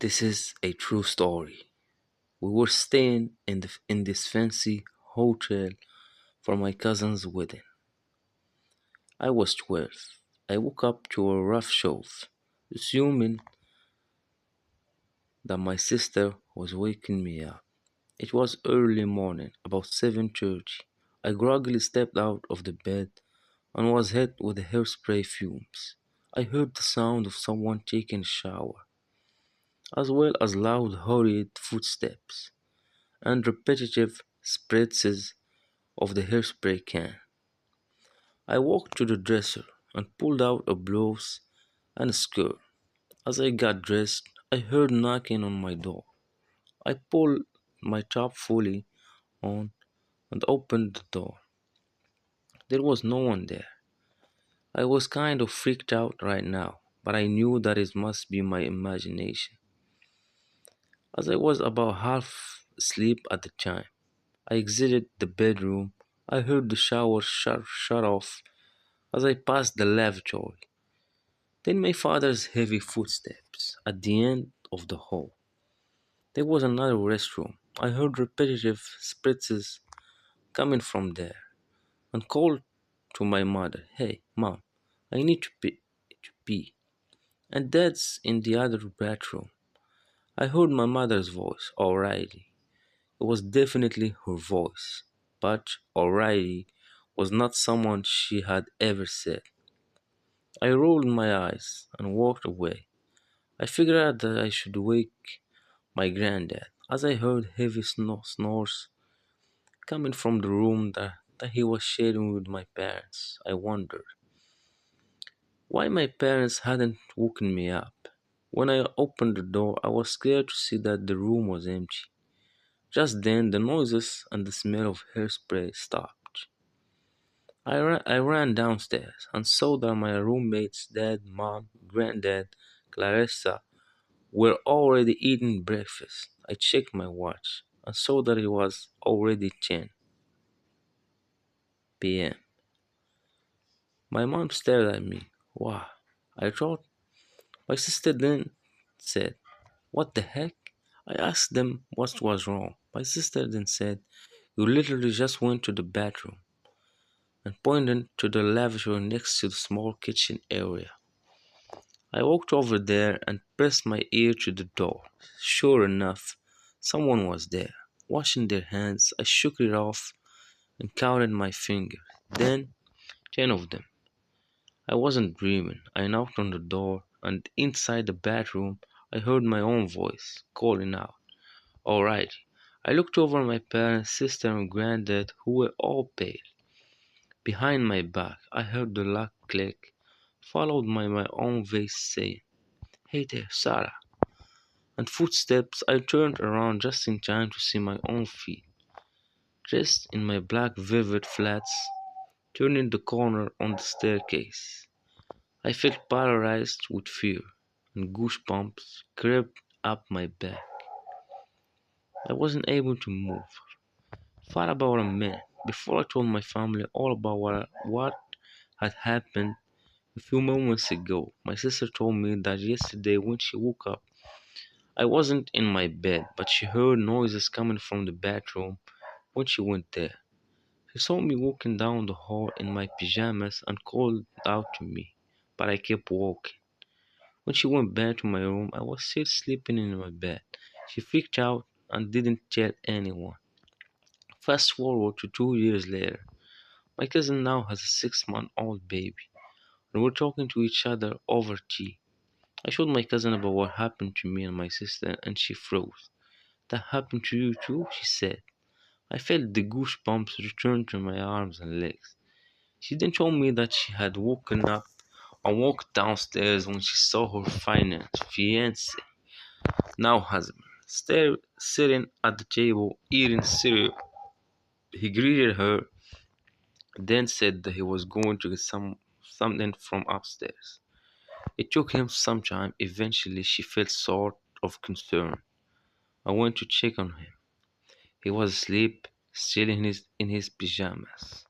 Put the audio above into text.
This is a true story. We were staying in this fancy hotel for my cousin's wedding. I was 12. I woke up to a rough shove, assuming that my sister was waking me up. It was early morning, about 7:30. I groggily stepped out of the bed and was hit with the hairspray fumes. I heard the sound of someone taking a shower, as well as loud, hurried footsteps and repetitive spritzes of the hairspray can. I walked to the dresser and pulled out a blouse and a skirt. As I got dressed, I heard knocking on my door. I pulled my top fully on and opened the door. There was no one there. I was kind of freaked out right now, but I knew that it must be my imagination. As I was about half asleep at the time, I exited the bedroom. I heard the shower shut off as I passed the lavatory. Then my father's heavy footsteps at the end of the hall. There was another restroom. I heard repetitive spritzes coming from there and called to my mother, "Hey, mom, I need to pee." And dad's in the other bathroom. I heard my mother's voice, O'Reilly. It was definitely her voice, but O'Reilly was not someone she had ever said. I rolled my eyes and walked away. I figured out that I should wake my granddad as I heard heavy snores coming from the room that he was sharing with my parents. I wondered why my parents hadn't woken me up. When I opened the door, I was scared to see that the room was empty. Just then, the noises and the smell of hairspray stopped. I ran downstairs and saw that my roommates, dad, mom, granddad, Clarissa, were already eating breakfast. I checked my watch and saw that it was already 10 p.m. My mom stared at me. Wow, I thought. My sister then said, "What the heck?" I asked them what was wrong. My sister then said, "You literally just went to the bathroom," and pointed to the lavatory next to the small kitchen area. I walked over there and pressed my ear to the door. Sure enough, someone was there, washing their hands. I shook it off and counted my fingers. Then, 10 of them. I wasn't dreaming. I knocked on the door, and inside the bathroom, I heard my own voice calling out, "All right." I looked over my parents, sister, and granddad, who were all pale. Behind my back, I heard the lock click, followed by my own voice saying, "Hey there, Sarah." And footsteps. I turned around just in time to see my own feet, dressed in my black velvet flats, turning the corner on the staircase. I felt paralyzed with fear, and goosebumps crept up my back. I wasn't able to move for about a minute before I told my family all about what had happened a few moments ago. My sister told me that yesterday when she woke up, I wasn't in my bed, but she heard noises coming from the bathroom when she went there. She saw me walking down the hall in my pajamas and called out to me, but I kept walking. When she went back to my room, I was still sleeping in my bed. She freaked out and didn't tell anyone. Fast forward to 2 years later. My cousin now has a 6-month-old baby, and we're talking to each other over tea. I showed my cousin about what happened to me and my sister, and she froze. "That happened to you too?" she said. I felt the goosebumps return to my arms and legs. She then told me that she had woken up and walked downstairs when she saw her fiance, now husband, sitting at the table eating cereal. He greeted her, then said that he was going to get something from upstairs. It took him some time. Eventually, she felt sort of concerned. I went to check on him. He was asleep, still in his pajamas.